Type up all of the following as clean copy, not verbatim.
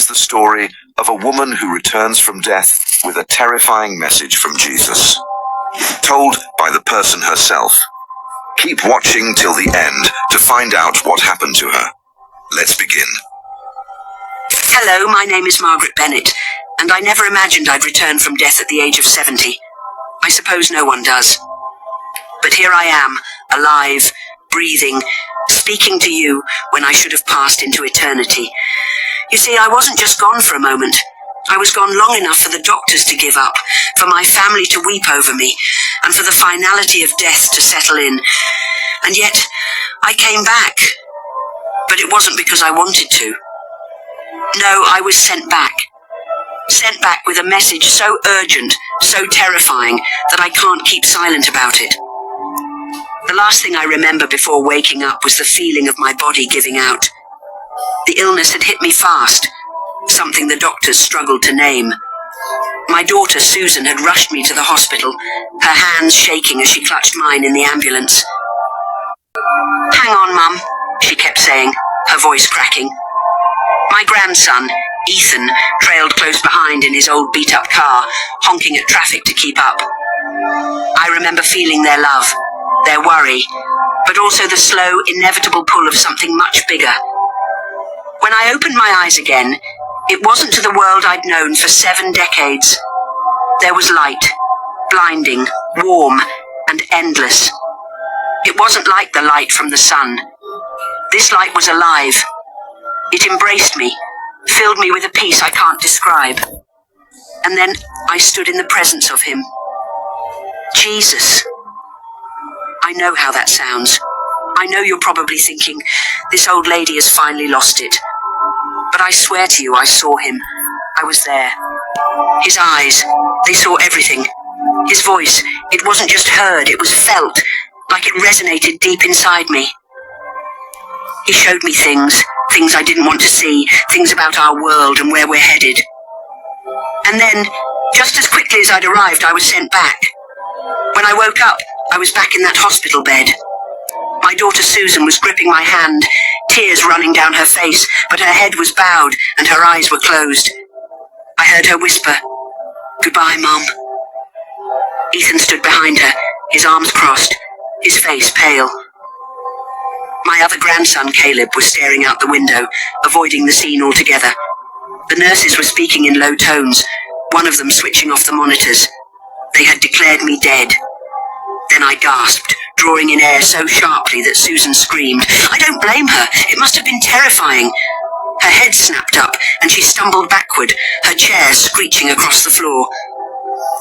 the story of a woman who returns from death with a terrifying message from Jesus, told by the person herself. Keep watching till the end to find out what happened to her. Let's begin. Hello, my name is Margaret Bennett, and I never imagined I'd return from death at the age of 70. I suppose no one does. But here I am, alive, breathing, speaking to you when I should have passed into eternity. You see, I wasn't just gone for a moment. I was gone long enough for the doctors to give up, for my family to weep over me, and for the finality of death to settle in. And yet, I came back. But it wasn't because I wanted to. No, I was sent back. Sent back with a message so urgent, so terrifying, that I can't keep silent about it. The last thing I remember before waking up was the feeling of my body giving out. The illness had hit me fast, something the doctors struggled to name. My daughter Susan had rushed me to the hospital, her hands shaking as she clutched mine in the ambulance. "Hang on, Mum," she kept saying, her voice cracking. My grandson, Ethan, trailed close behind in his old beat-up car, honking at traffic to keep up. I remember feeling their love, their worry, but also the slow, inevitable pull of something much bigger. When I opened my eyes again, it wasn't to the world I'd known for 7 decades. There was light, blinding, warm, and endless. It wasn't like the light from the sun. This light was alive. It embraced me, filled me with a peace I can't describe. And then I stood in the presence of him. Jesus. I know how that sounds. I know you're probably thinking, this old lady has finally lost it. But I swear to you, I saw him. I was there. His eyes, they saw everything. His voice, it wasn't just heard, it was felt, like it resonated deep inside me. He showed me things I didn't want to see, things about our world and where we're headed. And then, just as quickly as I'd arrived, I was sent back. When I woke up, I was back in that hospital bed. My daughter Susan was gripping my hand, tears running down her face, but her head was bowed and her eyes were closed. I heard her whisper, "Goodbye, Mum." Ethan stood behind her, his arms crossed, his face pale. My other grandson, Caleb, was staring out the window, avoiding the scene altogether. The nurses were speaking in low tones, one of them switching off the monitors. They had declared me dead. Then I gasped, drawing in air so sharply that Susan screamed. I don't blame her. It must have been terrifying. Her head snapped up, and she stumbled backward, her chair screeching across the floor.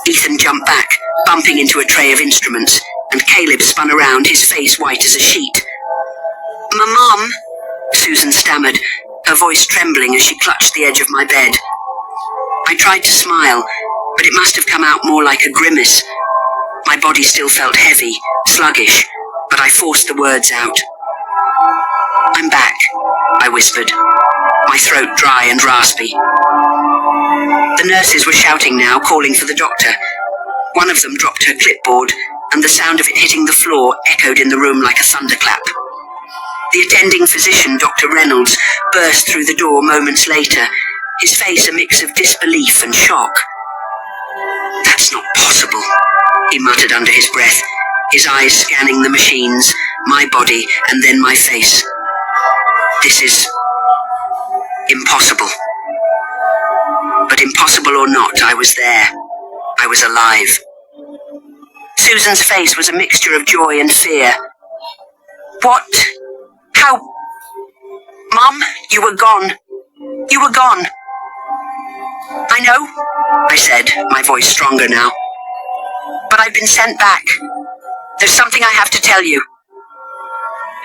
Ethan jumped back, bumping into a tray of instruments, and Caleb spun around, his face white as a sheet. "Mum," Susan stammered, her voice trembling as she clutched the edge of my bed. I tried to smile, but it must have come out more like a grimace. My body still felt heavy, sluggish, but I forced the words out. "I'm back," I whispered, my throat dry and raspy. The nurses were shouting now, calling for the doctor. One of them dropped her clipboard, and the sound of it hitting the floor echoed in the room like a thunderclap. The attending physician, Dr. Reynolds, burst through the door moments later, his face a mix of disbelief and shock. "That's not possible," he muttered under his breath, his eyes scanning the machines, my body, and then my face. "This is impossible." But impossible or not, I was there. I was alive. Susan's face was a mixture of joy and fear. "What? How? Mum, you were gone. You were gone." "I know," I said, my voice stronger now. "But I've been sent back. There's something I have to tell you."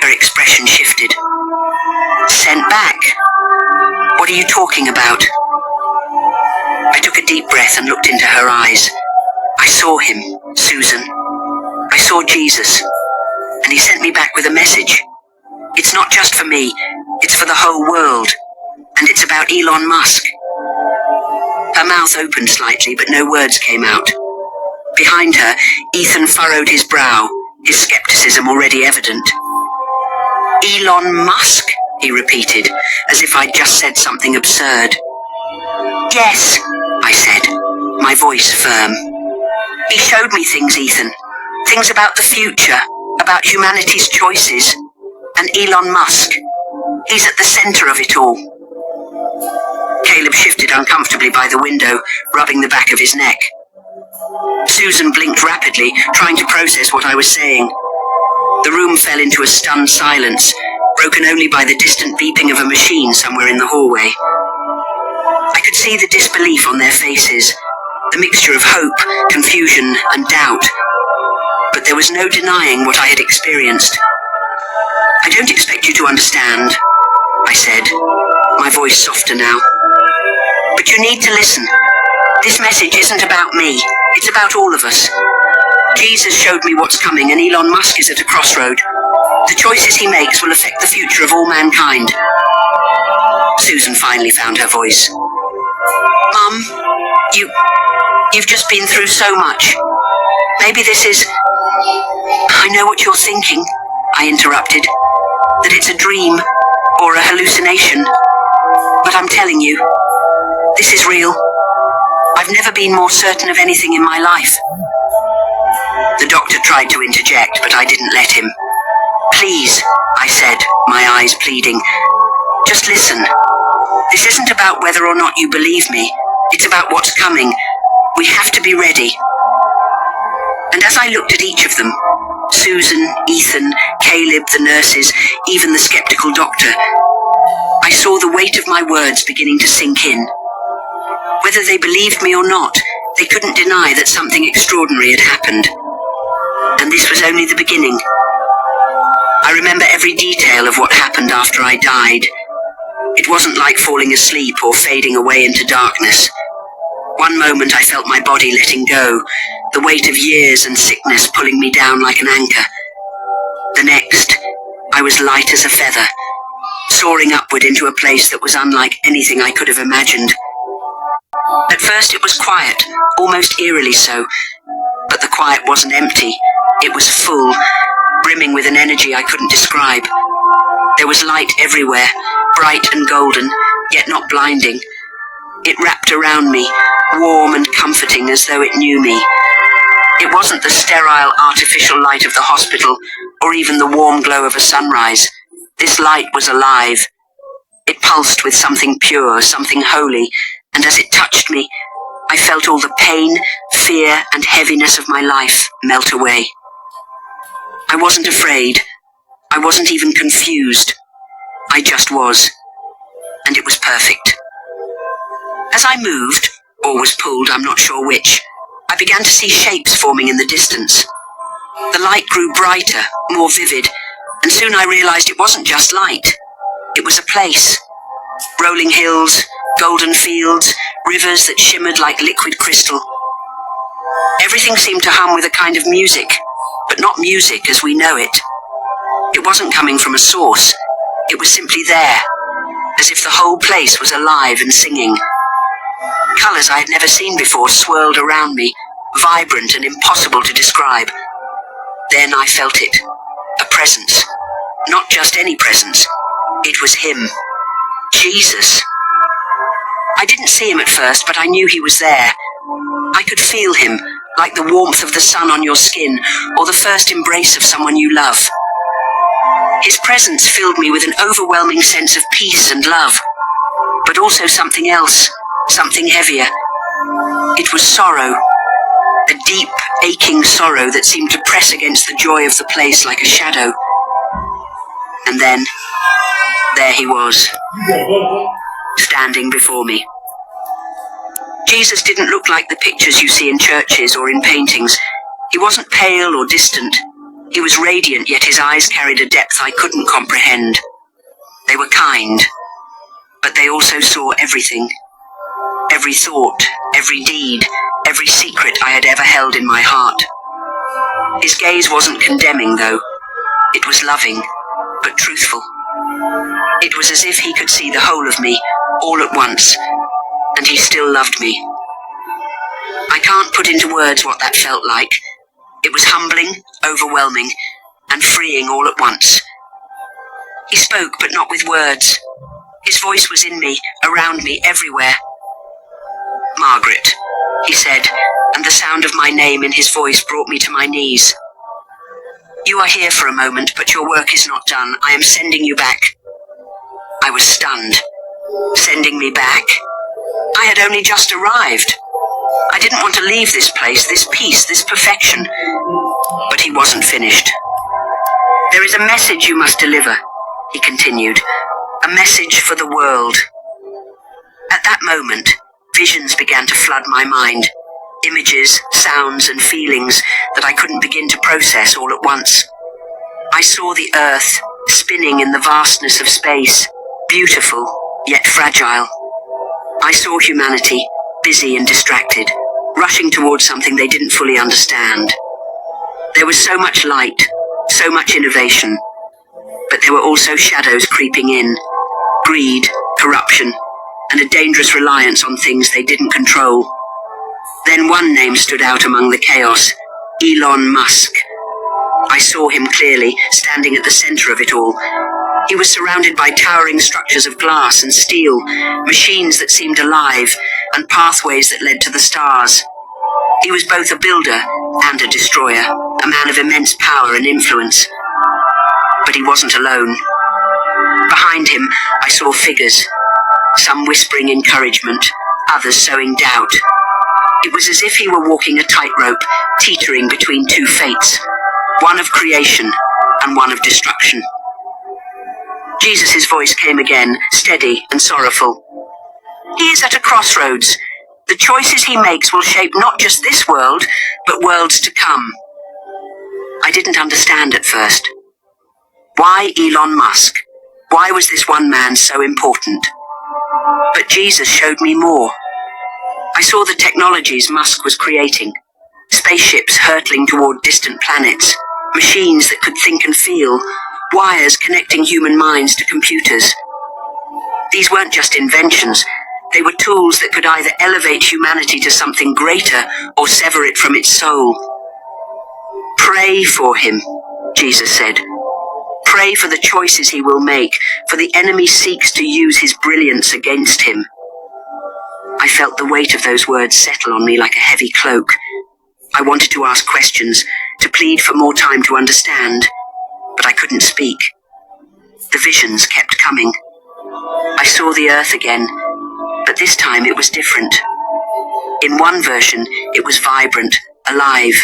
Her expression shifted. "Sent back? What are you talking about?" I took a deep breath and looked into her eyes. I saw him, Susan. I saw Jesus, and he sent me back with a message. It's not just for me, it's for the whole world, and it's about Elon Musk. Her mouth opened slightly, but no words came out. Behind her, Ethan furrowed his brow, his skepticism already evident. "Elon Musk?" he repeated, as if I'd just said something absurd. Yes, I said, my voice firm. He showed me things, Ethan. Things about the future, about humanity's choices, and Elon Musk. He's at the center of it all. Caleb shifted uncomfortably by the window, rubbing the back of his neck. Susan blinked rapidly, trying to process what I was saying. The room fell into a stunned silence, broken only by the distant beeping of a machine somewhere in the hallway. I could see the disbelief on their faces, the mixture of hope, confusion, and doubt. But there was no denying what I had experienced. I don't expect you to understand, I said, my voice softer now. But you need to listen. This message isn't about me. It's about all of us. Jesus showed me what's coming, and Elon Musk is at a crossroad. The choices he makes will affect the future of all mankind. Susan finally found her voice. Mum, you've just been through so much. Maybe this is... I know what you're thinking, I interrupted. That it's a dream or a hallucination. But I'm telling you, this is real. I've never been more certain of anything in my life. The doctor tried to interject, but I didn't let him. Please, I said, my eyes pleading. Just listen. This isn't about whether or not you believe me. It's about what's coming. We have to be ready. And as I looked at each of them, Susan, Ethan, Caleb, the nurses, even the skeptical doctor, I saw the weight of my words beginning to sink in. Whether they believed me or not, they couldn't deny that something extraordinary had happened. And this was only the beginning. I remember every detail of what happened after I died. It wasn't like falling asleep or fading away into darkness. One moment I felt my body letting go, the weight of years and sickness pulling me down like an anchor. The next, I was light as a feather, soaring upward into a place that was unlike anything I could have imagined. At first it was quiet, almost eerily so, but the quiet wasn't empty. It was full, brimming with an energy I couldn't describe. There was light everywhere, bright and golden, yet not blinding. It wrapped around me, warm and comforting as though it knew me. It wasn't the sterile, artificial light of the hospital, or even the warm glow of a sunrise. This light was alive. It pulsed with something pure, something holy, and as it touched me, I felt all the pain, fear, and heaviness of my life melt away. I wasn't afraid. I wasn't even confused. I just was. And it was perfect. As I moved, or was pulled, I'm not sure which, I began to see shapes forming in the distance. The light grew brighter, more vivid, and soon I realized it wasn't just light. It was a place. Rolling hills, golden fields, rivers that shimmered like liquid crystal. Everything seemed to hum with a kind of music, but not music as we know it. It wasn't coming from a source. It was simply there, as if the whole place was alive and singing. Colours I had never seen before swirled around me, vibrant and impossible to describe. Then I felt it. A presence. Not just any presence. It was him. Jesus. I didn't see him at first, but I knew he was there. I could feel him, like the warmth of the sun on your skin, or the first embrace of someone you love. His presence filled me with an overwhelming sense of peace and love, but also something else, something heavier. It was sorrow, a deep, aching sorrow that seemed to press against the joy of the place like a shadow. And then, there he was, standing before me. Jesus didn't look like the pictures you see in churches or in paintings. He wasn't pale or distant. He was radiant, yet his eyes carried a depth I couldn't comprehend. They were kind, but they also saw everything. Every thought, every deed, every secret I had ever held in my heart. His gaze wasn't condemning, though. It was loving, but truthful. It was as if he could see the whole of me, all at once, and he still loved me. I can't put into words what that felt like. It was humbling, overwhelming, and freeing all at once. He spoke, but not with words. His voice was in me, around me, everywhere. Margaret, he said, and the sound of my name in his voice brought me to my knees. You are here for a moment, but your work is not done. I am sending you back. I was stunned. Sending me back? I had only just arrived. I didn't want to leave this place, this peace, this perfection. But he wasn't finished. There is a message you must deliver, he continued. A message for the world. At that moment, visions began to flood my mind. Images, sounds, and feelings that I couldn't begin to process all at once. I saw the earth spinning in the vastness of space, beautiful, yet fragile. I saw humanity, busy and distracted, rushing towards something they didn't fully understand. There was so much light, so much innovation, but there were also shadows creeping in, greed, corruption, and a dangerous reliance on things they didn't control. Then one name stood out among the chaos, Elon Musk. I saw him clearly, standing at the center of it all. He was surrounded by towering structures of glass and steel, machines that seemed alive, and pathways that led to the stars. He was both a builder and a destroyer, a man of immense power and influence. But he wasn't alone. Behind him, I saw figures, some whispering encouragement, others sowing doubt. It was as if he were walking a tightrope, teetering between two fates, one of creation and one of destruction. Jesus' voice came again, steady and sorrowful. He is at a crossroads. The choices he makes will shape not just this world, but worlds to come. I didn't understand at first. Why Elon Musk? Why was this one man so important? But Jesus showed me more. I saw the technologies Musk was creating. Spaceships hurtling toward distant planets, machines that could think and feel, wires connecting human minds to computers. These weren't just inventions. They were tools that could either elevate humanity to something greater or sever it from its soul. Pray for him, Jesus said. Pray for the choices he will make, for the enemy seeks to use his brilliance against him. I felt the weight of those words settle on me like a heavy cloak. I wanted to ask questions, to plead for more time to understand, but I couldn't speak. The visions kept coming. I saw the earth again, but this time it was different. In one version, it was vibrant, alive,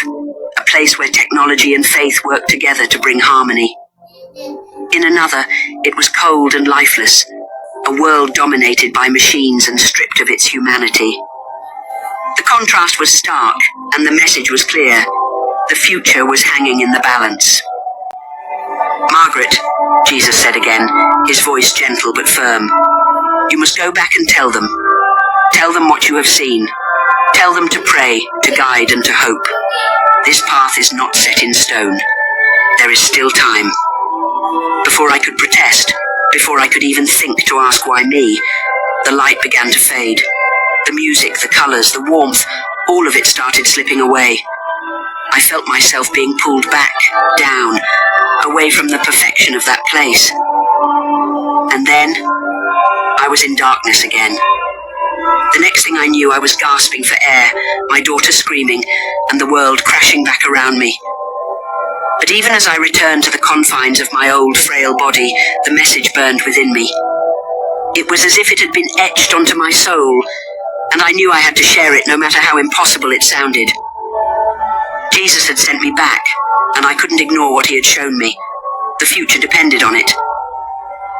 a place where technology and faith worked together to bring harmony. In another, it was cold and lifeless, a world dominated by machines and stripped of its humanity. The contrast was stark, and the message was clear. The future was hanging in the balance. Margaret, Jesus said again, his voice gentle but firm. You must go back and tell them. Tell them what you have seen. Tell them to pray, to guide, and to hope. This path is not set in stone. There is still time. Before I could protest, before I could even think to ask why me, the light began to fade. The music, the colours, the warmth, all of it started slipping away. I felt myself being pulled back, down, away from the perfection of that place. And then, I was in darkness again. The next thing I knew, I was gasping for air, my daughter screaming, and the world crashing back around me. But even as I returned to the confines of my old, frail body, the message burned within me. It was as if it had been etched onto my soul, and I knew I had to share it no matter how impossible it sounded. Jesus had sent me back, and I couldn't ignore what he had shown me. The future depended on it.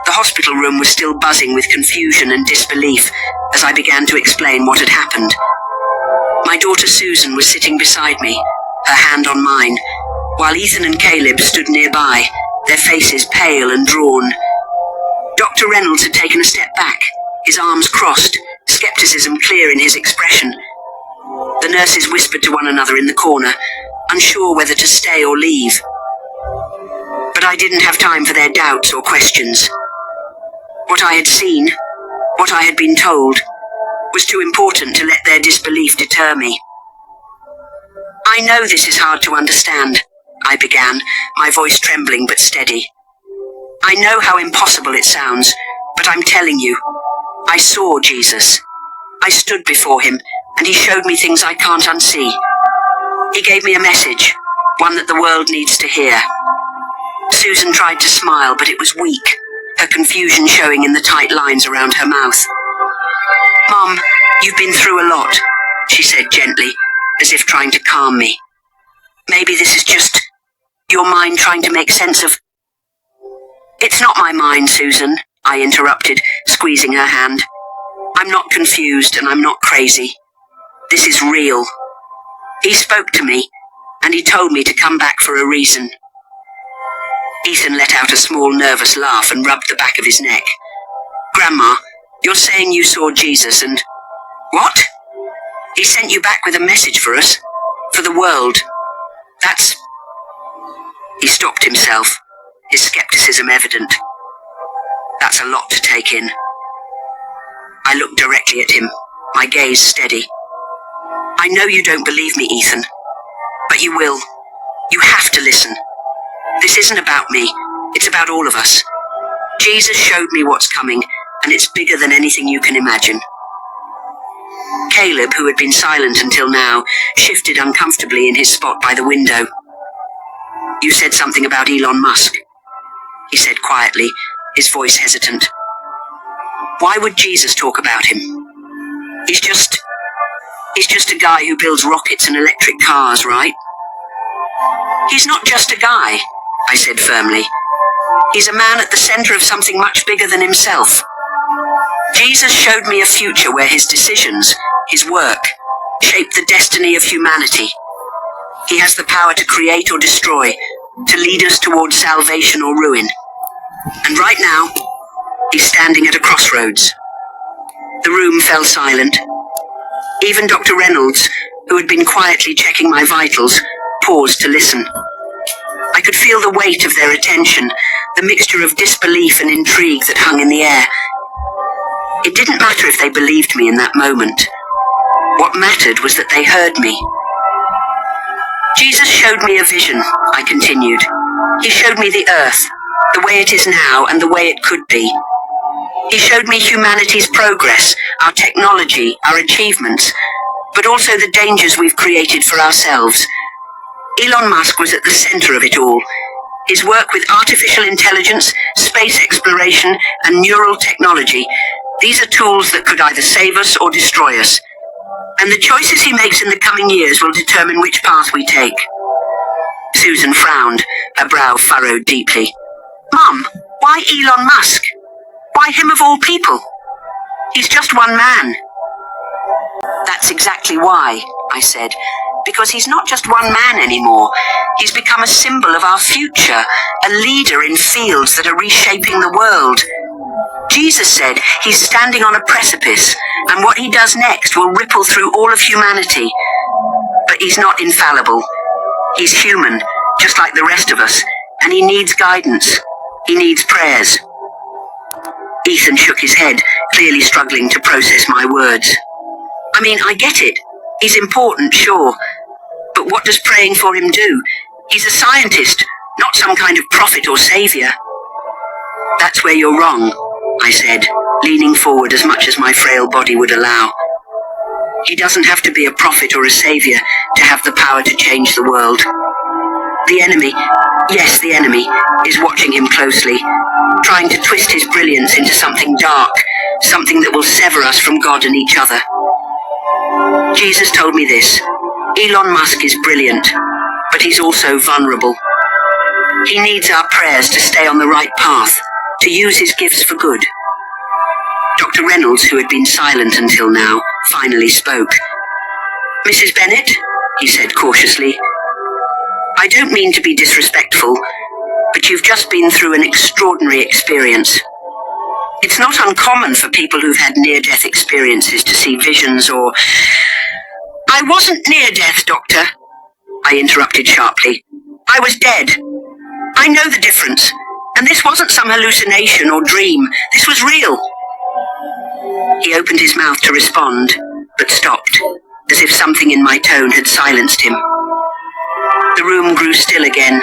The hospital room was still buzzing with confusion and disbelief as I began to explain what had happened. My daughter Susan was sitting beside me, her hand on mine, while Ethan and Caleb stood nearby, their faces pale and drawn. Dr. Reynolds had taken a step back, his arms crossed, skepticism clear in his expression. The nurses whispered to one another in the corner, unsure whether to stay or leave. But I didn't have time for their doubts or questions. What I had seen, what I had been told, was too important to let their disbelief deter me. I know this is hard to understand, I began, my voice trembling but steady. I know how impossible it sounds, but I'm telling you, I saw Jesus. I stood before him, and he showed me things I can't unsee. He gave me a message, one that the world needs to hear. Susan tried to smile, but it was weak, her confusion showing in the tight lines around her mouth. "Mom, you've been through a lot," she said gently, as if trying to calm me. "Maybe this is just your mind trying to make sense of—" "It's not my mind, Susan," I interrupted, squeezing her hand. "I'm not confused and I'm not crazy. This is real. He spoke to me, and he told me to come back for a reason." Ethan let out a small nervous laugh and rubbed the back of his neck. "Grandma, you're saying you saw Jesus and—" "What?" "He sent you back with a message for us, for the world. That's—" He stopped himself, his skepticism evident. "That's a lot to take in." I looked directly at him, my gaze steady. "I know you don't believe me, Ethan, but you will. You have to listen. This isn't about me, it's about all of us. Jesus showed me what's coming, and it's bigger than anything you can imagine." Caleb, who had been silent until now, shifted uncomfortably in his spot by the window. "You said something about Elon Musk," he said quietly, his voice hesitant. "Why would Jesus talk about him? He's just a guy who builds rockets and electric cars, right?" "He's not just a guy," I said firmly. "He's a man at the center of something much bigger than himself. Jesus showed me a future where his decisions, his work, shape the destiny of humanity. He has the power to create or destroy, to lead us towards salvation or ruin. And right now, he's standing at a crossroads." The room fell silent. Even Dr. Reynolds, who had been quietly checking my vitals, paused to listen. I could feel the weight of their attention, the mixture of disbelief and intrigue that hung in the air. It didn't matter if they believed me in that moment. What mattered was that they heard me. "Jesus showed me a vision," I continued. "He showed me the earth, the way it is now and the way it could be. He showed me humanity's progress, our technology, our achievements, but also the dangers we've created for ourselves. Elon Musk was at the center of it all. His work with artificial intelligence, space exploration, and neural technology, these are tools that could either save us or destroy us. And the choices he makes in the coming years will determine which path we take." Susan frowned, her brow furrowed deeply. "Mum, why Elon Musk? Why him of all people? He's just one man." "That's exactly why," I said, "because he's not just one man anymore. He's become a symbol of our future, a leader in fields that are reshaping the world. Jesus said he's standing on a precipice, and what he does next will ripple through all of humanity. But he's not infallible. He's human, just like the rest of us, and he needs guidance. He needs prayers." Ethan shook his head, clearly struggling to process my words. "I mean, I get it. He's important, sure. But what does praying for him do? He's a scientist, not some kind of prophet or savior." "That's where you're wrong," I said, leaning forward as much as my frail body would allow. "He doesn't have to be a prophet or a savior to have the power to change the world. The enemy, yes, the enemy, is watching him closely, trying to twist his brilliance into something dark, something that will sever us from God and each other. Jesus told me this. Elon Musk is brilliant, but he's also vulnerable. He needs our prayers to stay on the right path, to use his gifts for good." Dr. Reynolds, who had been silent until now, finally spoke. "Mrs. Bennett," he said cautiously, "I don't mean to be disrespectful, but you've just been through an extraordinary experience. It's not uncommon for people who've had near-death experiences to see visions or—" "I wasn't near death, Doctor," I interrupted sharply. "I was dead. I know the difference. And this wasn't some hallucination or dream. This was real." He opened his mouth to respond, but stopped, as if something in my tone had silenced him. The room grew still again,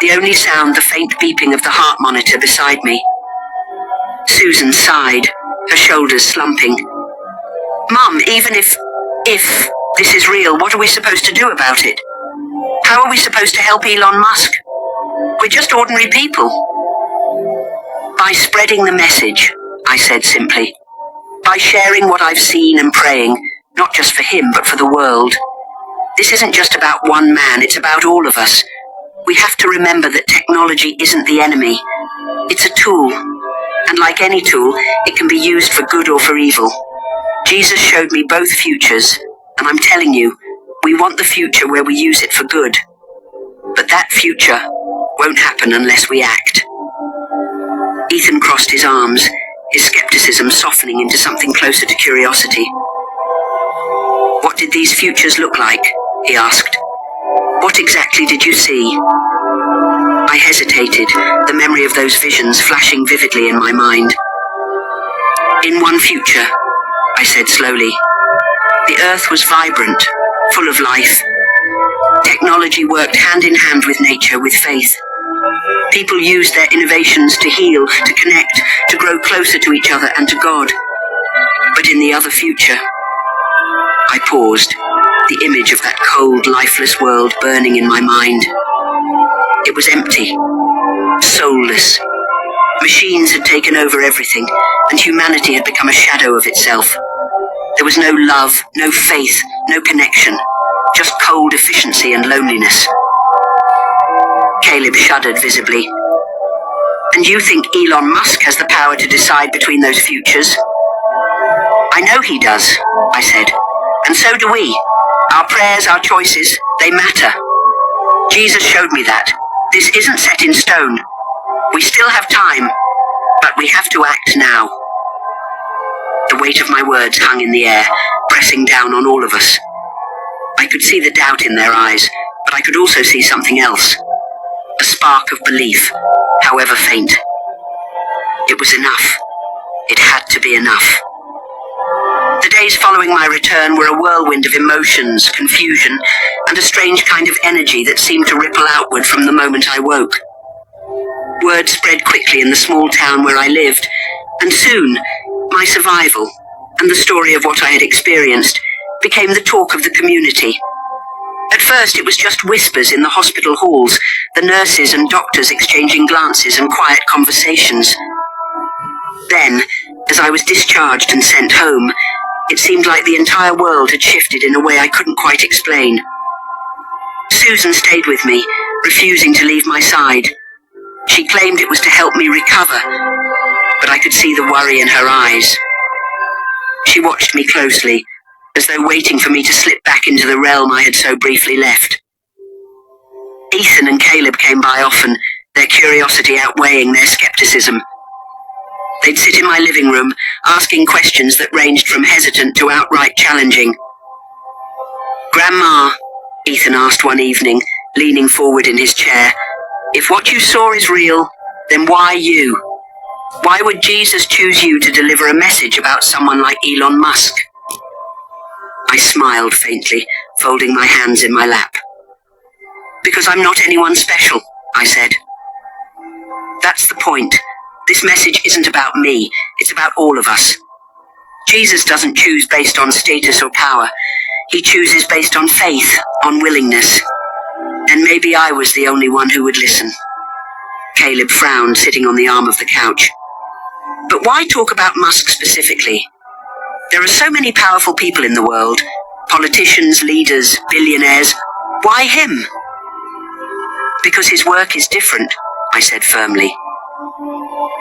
the only sound the faint beeping of the heart monitor beside me. Susan sighed, her shoulders slumping. "Mum, even if..." If this is real, what are we supposed to do about it? How are we supposed to help Elon Musk? We're just ordinary people. By spreading the message, I said simply. By sharing what I've seen and praying, not just for him, but for the world. This isn't just about one man, it's about all of us. We have to remember that technology isn't the enemy. It's a tool. And like any tool, it can be used for good or for evil. Jesus showed me both futures, and I'm telling you, we want the future where we use it for good. But that future won't happen unless we act. Ethan crossed his arms, his skepticism softening into something closer to curiosity. What did these futures look like? He asked. What exactly did you see? I hesitated, the memory of those visions flashing vividly in my mind. In one future, I said slowly, the earth was vibrant, full of life. Technology worked hand in hand with nature, with faith. People used their innovations to heal, to connect, to grow closer to each other and to God. But in the other future, I paused, the image of that cold, lifeless world burning in my mind. It was empty, soulless. Machines had taken over everything, and humanity had become a shadow of itself. There was no love, no faith, no connection, just cold efficiency and loneliness. Caleb shuddered visibly. And you think Elon Musk has the power to decide between those futures? I know he does, I said. And so do we. Our prayers, our choices, they matter. Jesus showed me that. This isn't set in stone. We still have time, but we have to act now. The weight of my words hung in the air, pressing down on all of us. I could see the doubt in their eyes, but I could also see something else. A spark of belief, however faint. It was enough. It had to be enough. The days following my return were a whirlwind of emotions, confusion, and a strange kind of energy that seemed to ripple outward from the moment I woke. Word spread quickly in the small town where I lived, and soon, my survival, and the story of what I had experienced, became the talk of the community. At first it was just whispers in the hospital halls, the nurses and doctors exchanging glances and quiet conversations. Then, as I was discharged and sent home, it seemed like the entire world had shifted in a way I couldn't quite explain. Susan stayed with me, refusing to leave my side. She claimed it was to help me recover, but I could see the worry in her eyes. She watched me closely, as though waiting for me to slip back into the realm I had so briefly left. Ethan and Caleb came by often, their curiosity outweighing their skepticism. They'd sit in my living room, asking questions that ranged from hesitant to outright challenging. "Grandma," Ethan asked one evening, leaning forward in his chair, "if what you saw is real, then why you? Why would Jesus choose you to deliver a message about someone like Elon Musk?" I smiled faintly, folding my hands in my lap. "Because I'm not anyone special," I said. "That's the point. This message isn't about me, it's about all of us. Jesus doesn't choose based on status or power. He chooses based on faith, on willingness. And maybe I was the only one who would listen." Caleb frowned, sitting on the arm of the couch. "But why talk about Musk specifically? There are so many powerful people in the world. Politicians, leaders, billionaires. Why him?" "Because his work is different," I said firmly.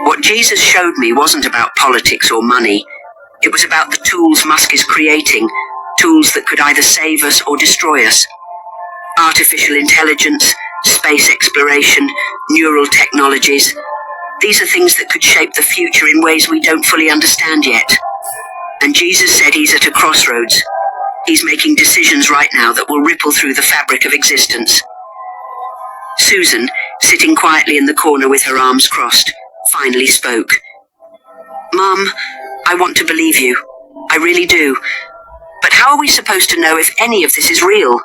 What Jesus showed me wasn't about politics or money. It was about the tools Musk is creating, tools that could either save us or destroy us. Artificial intelligence, space exploration, neural technologies. These are things that could shape the future in ways we don't fully understand yet. And Jesus said he's at a crossroads. He's making decisions right now that will ripple through the fabric of existence. Susan, sitting quietly in the corner with her arms crossed, finally spoke. "Mum, I want to believe you. I really do. But how are we supposed to know if any of this is real?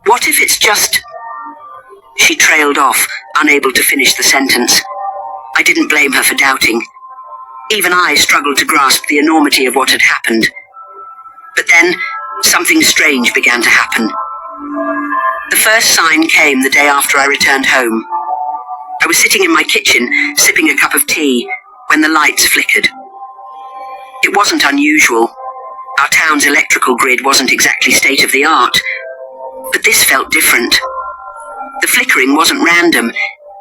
What if it's just—" She trailed off, unable to finish the sentence. I didn't blame her for doubting. Even I struggled to grasp the enormity of what had happened. But then, something strange began to happen. The first sign came the day after I returned home. I was sitting in my kitchen, sipping a cup of tea, when the lights flickered. It wasn't unusual. Our town's electrical grid wasn't exactly state-of-the-art, but this felt different. The flickering wasn't random.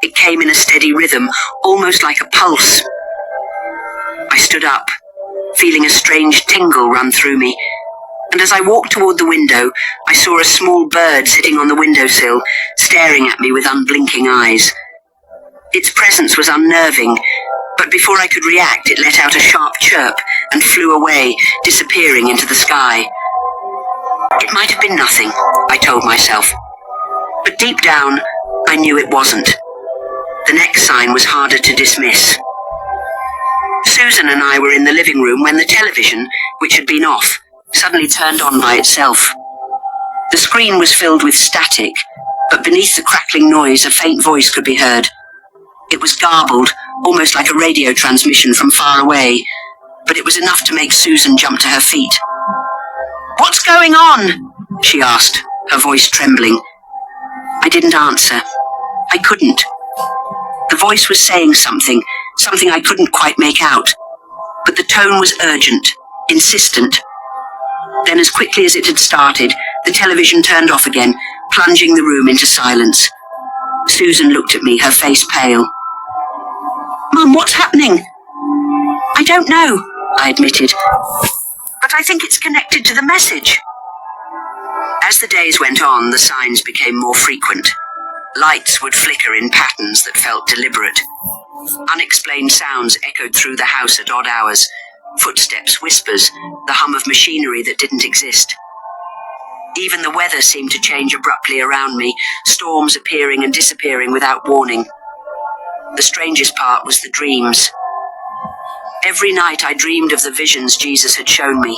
It came in a steady rhythm, almost like a pulse. I stood up, feeling a strange tingle run through me, and as I walked toward the window, I saw a small bird sitting on the windowsill, staring at me with unblinking eyes. Its presence was unnerving, but before I could react, it let out a sharp chirp and flew away, disappearing into the sky. It might have been nothing, I told myself, but deep down, I knew it wasn't. The next sign was harder to dismiss. Susan and I were in the living room when the television, which had been off, suddenly turned on by itself. The screen was filled with static, but beneath the crackling noise, a faint voice could be heard. It was garbled, almost like a radio transmission from far away, but it was enough to make Susan jump to her feet. "What's going on?" she asked, her voice trembling. I didn't answer. I couldn't. The voice was saying something I couldn't quite make out, but the tone was urgent, insistent. Then, as quickly as it had started, the television turned off again, plunging the room into silence. Susan looked at me, her face pale. "Mum, what's happening?" "I don't know," I admitted, "but I think it's connected to the message." As the days went on, the signs became more frequent. Lights would flicker in patterns that felt deliberate. Unexplained sounds echoed through the house at odd hours. Footsteps, whispers, the hum of machinery that didn't exist. Even the weather seemed to change abruptly around me, storms appearing and disappearing without warning. The strangest part was the dreams. Every night I dreamed of the visions Jesus had shown me.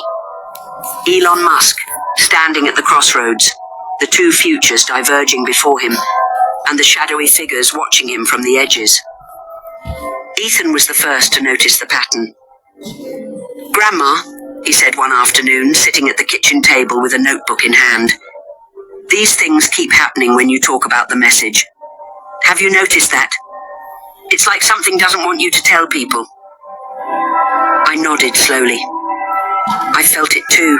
Elon Musk, standing at the crossroads, the two futures diverging before him, and the shadowy figures watching him from the edges. Ethan was the first to notice the pattern. "Grandma," he said one afternoon, sitting at the kitchen table with a notebook in hand, "these things keep happening when you talk about the message. Have you noticed that? It's like something doesn't want you to tell people." I nodded slowly. I felt it too.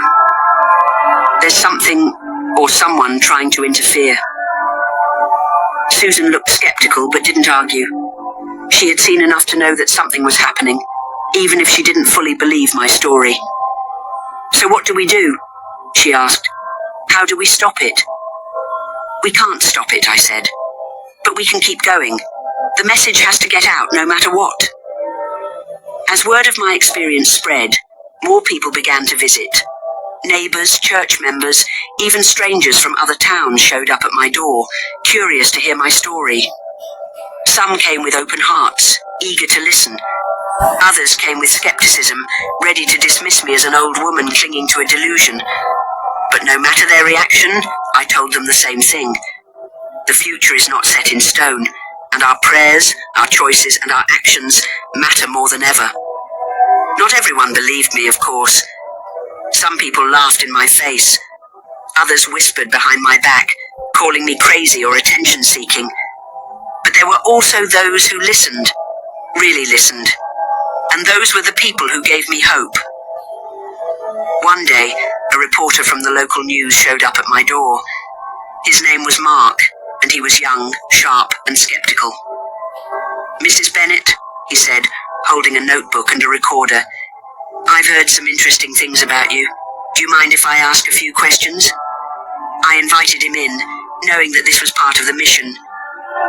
There's something or someone trying to interfere. Susan looked skeptical but didn't argue. She had seen enough to know that something was happening, even if she didn't fully believe my story. "So what do we do?" she asked. "How do we stop it?" "We can't stop it," I said. "But we can keep going. The message has to get out no matter what." As word of my experience spread, more people began to visit. Neighbours, church members, even strangers from other towns showed up at my door, curious to hear my story. Some came with open hearts, eager to listen. Others came with skepticism, ready to dismiss me as an old woman clinging to a delusion. But no matter their reaction, I told them the same thing. The future is not set in stone, and our prayers, our choices, and our actions matter more than ever. Not everyone believed me, of course. Some people laughed in my face. Others whispered behind my back, calling me crazy or attention-seeking. But there were also those who listened, really listened. And those were the people who gave me hope. One day, a reporter from the local news showed up at my door. His name was Mark, and he was young, sharp, and skeptical. "Mrs. Bennett," he said, holding a notebook and a recorder, "I've heard some interesting things about you. Do you mind if I ask a few questions?" I invited him in, knowing that this was part of the mission.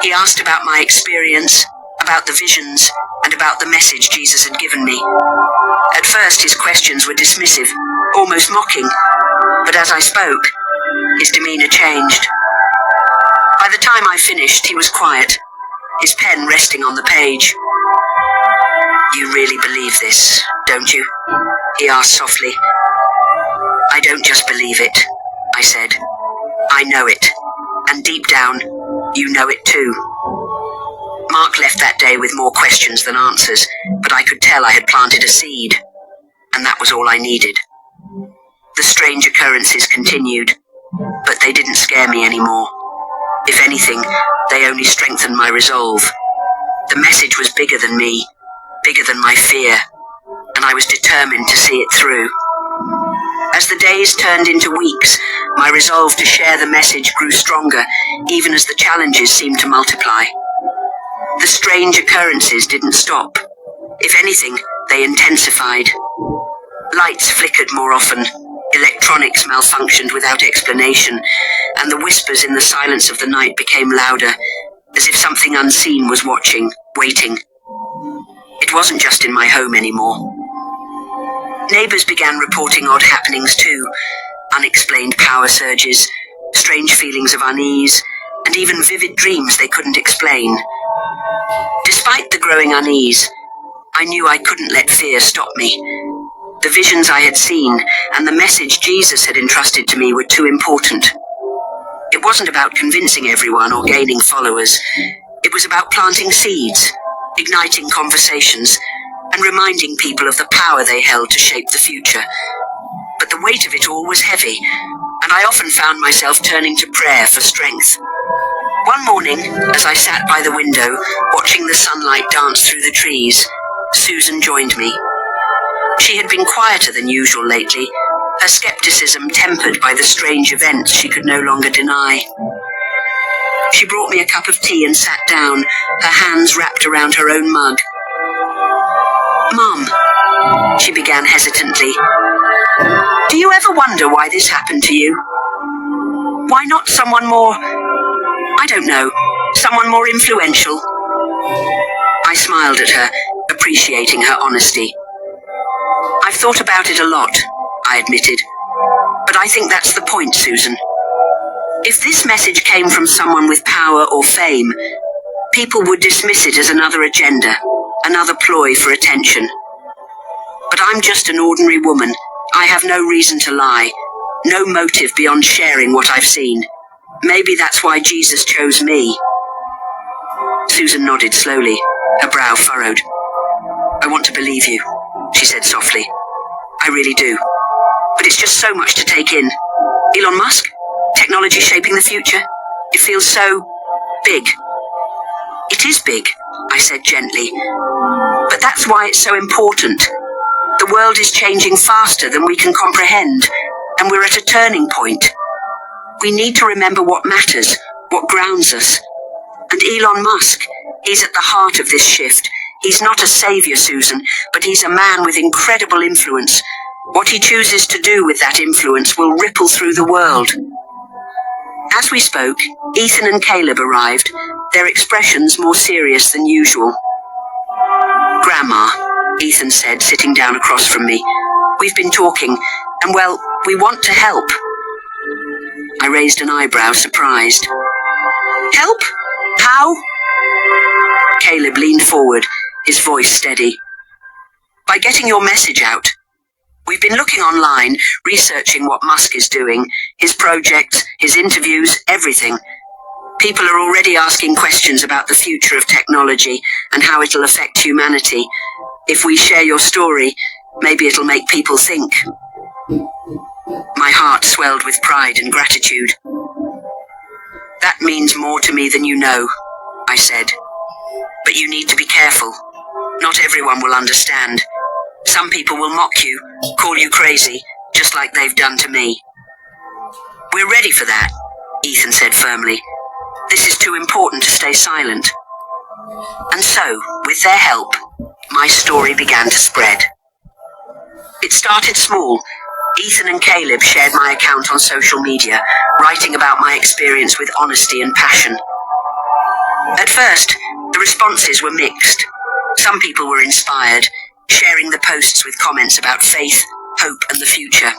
He asked about my experience, about the visions, and about the message Jesus had given me. At first, his questions were dismissive, almost mocking, but as I spoke, his demeanour changed. By the time I finished, he was quiet, his pen resting on the page. "You really believe this, don't you?" he asked softly. "I don't just believe it," I said. "I know it, and deep down, you know it too." Mark left that day with more questions than answers, but I could tell I had planted a seed, and that was all I needed. The strange occurrences continued, but they didn't scare me anymore. If anything, they only strengthened my resolve. The message was bigger than me, bigger than my fear, and I was determined to see it through. As the days turned into weeks, my resolve to share the message grew stronger, even as the challenges seemed to multiply. The strange occurrences didn't stop. If anything, they intensified. Lights flickered more often, electronics malfunctioned without explanation, and the whispers in the silence of the night became louder, as if something unseen was watching, waiting. It wasn't just in my home anymore. Neighbors began reporting odd happenings too, unexplained power surges, strange feelings of unease, and even vivid dreams they couldn't explain. Despite the growing unease, I knew I couldn't let fear stop me. The visions I had seen and the message Jesus had entrusted to me were too important. It wasn't about convincing everyone or gaining followers. It was about planting seeds, igniting conversations, and reminding people of the power they held to shape the future. But the weight of it all was heavy, and I often found myself turning to prayer for strength. One morning, as I sat by the window, watching the sunlight dance through the trees, Susan joined me. She had been quieter than usual lately, her skepticism tempered by the strange events she could no longer deny. She brought me a cup of tea and sat down, her hands wrapped around her own mug. "Mum," she began hesitantly, "do you ever wonder why this happened to you? Why not someone more, I don't know, someone more influential?" I smiled at her, appreciating her honesty. "I've thought about it a lot," I admitted. "But I think that's the point, Susan. If this message came from someone with power or fame, people would dismiss it as another agenda, another ploy for attention. But I'm just an ordinary woman. I have no reason to lie, no motive beyond sharing what I've seen. Maybe that's why Jesus chose me." Susan nodded slowly, her brow furrowed. "I want to believe you," she said softly. "I really do. But it's just so much to take in. Elon Musk? Technology shaping the future? It feels so big." "It is big," I said gently. "But that's why it's so important. The world is changing faster than we can comprehend, and we're at a turning point. We need to remember what matters, what grounds us. And Elon Musk, he's at the heart of this shift. He's not a savior, Susan, but he's a man with incredible influence. What he chooses to do with that influence will ripple through the world." As we spoke, Ethan and Caleb arrived, their expressions more serious than usual. "Grandma," Ethan said, sitting down across from me, "we've been talking, and well, we want to help." I raised an eyebrow, surprised. "Help? How?" Caleb leaned forward, his voice steady. "By getting your message out. We've been looking online, researching what Musk is doing, his projects, his interviews, everything. People are already asking questions about the future of technology and how it'll affect humanity. If we share your story, maybe it'll make people think." My heart swelled with pride and gratitude. "That means more to me than you know," I said. "But you need to be careful. Not everyone will understand. Some people will mock you, call you crazy, just like they've done to me." "We're ready for that," Ethan said firmly. "This is too important to stay silent." And so, with their help, my story began to spread. It started small. Ethan and Caleb shared my account on social media, writing about my experience with honesty and passion. At first, the responses were mixed. Some people were inspired, sharing the posts with comments about faith, hope, and the future.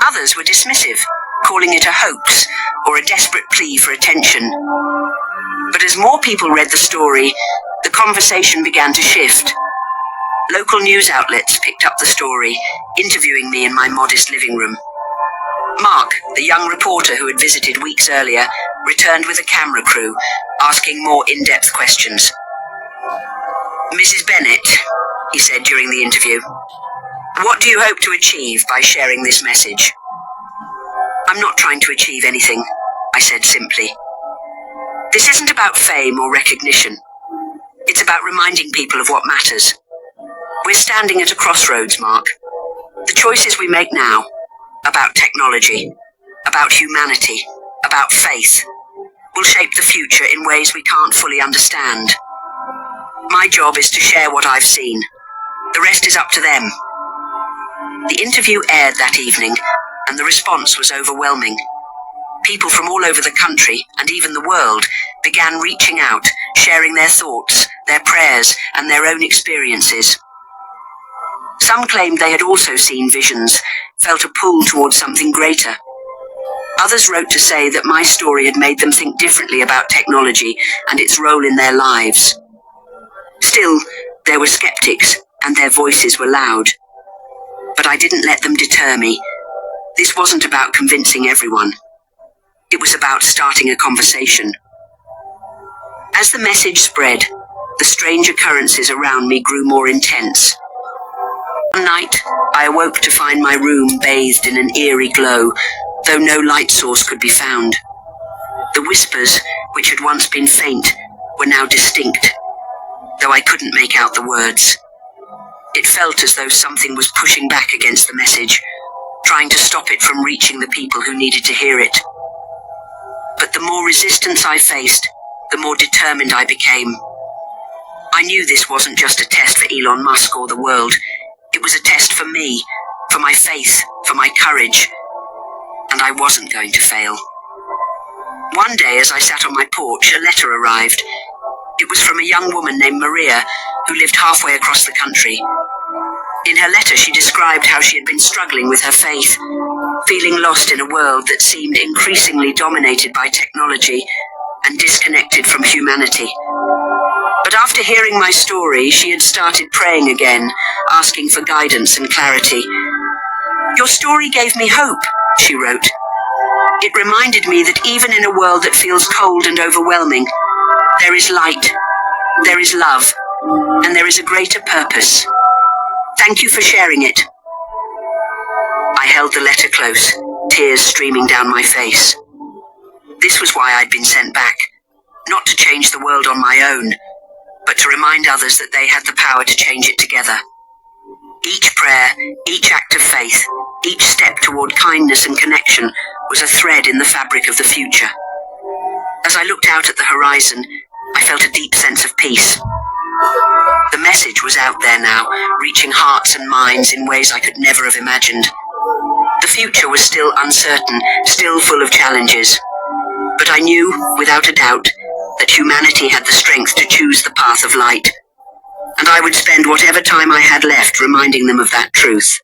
Others were dismissive, calling it a hoax or a desperate plea for attention. But as more people read the story, the conversation began to shift. Local news outlets picked up the story, interviewing me in my modest living room. Mark, the young reporter who had visited weeks earlier, returned with a camera crew, asking more in-depth questions. "Mrs. Bennett," he said during the interview, What do you hope to achieve by sharing this message? I'm not trying to achieve anything, I said simply. This isn't about fame or recognition. It's about reminding people of what matters. We're standing at a crossroads, Mark. The choices we make now, about technology, about humanity, about faith, will shape the future in ways we can't fully understand. My job is to share what I've seen. The rest is up to them. The interview aired that evening, and the response was overwhelming. People from all over the country, and even the world, began reaching out, sharing their thoughts, their prayers, and their own experiences. Some claimed they had also seen visions, felt a pull towards something greater. Others wrote to say that my story had made them think differently about technology and its role in their lives. Still, there were skeptics, and their voices were loud. But I didn't let them deter me. This wasn't about convincing everyone. It was about starting a conversation. As the message spread, the strange occurrences around me grew more intense. One night, I awoke to find my room bathed in an eerie glow, though no light source could be found. The whispers, which had once been faint, were now distinct, though I couldn't make out the words. It felt as though something was pushing back against the message, trying to stop it from reaching the people who needed to hear it. But the more resistance I faced, the more determined I became. I knew this wasn't just a test for Elon Musk or the world. It was a test for me, for my faith, for my courage. And I wasn't going to fail. One day, as I sat on my porch, a letter arrived. It was from a young woman named Maria, who lived halfway across the country. In her letter, she described how she had been struggling with her faith, feeling lost in a world that seemed increasingly dominated by technology and disconnected from humanity. But after hearing my story, she had started praying again, asking for guidance and clarity. "Your story gave me hope," she wrote. "It reminded me that even in a world that feels cold and overwhelming, there is light, there is love, and there is a greater purpose. Thank you for sharing it." I held the letter close, tears streaming down my face. This was why I'd been sent back, not to change the world on my own, but to remind others that they had the power to change it together. Each prayer, each act of faith, each step toward kindness and connection was a thread in the fabric of the future. As I looked out at the horizon, I felt a deep sense of peace. The message was out there now, reaching hearts and minds in ways I could never have imagined. The future was still uncertain, still full of challenges. But I knew, without a doubt, that humanity had the strength to choose the path of light. And I would spend whatever time I had left reminding them of that truth.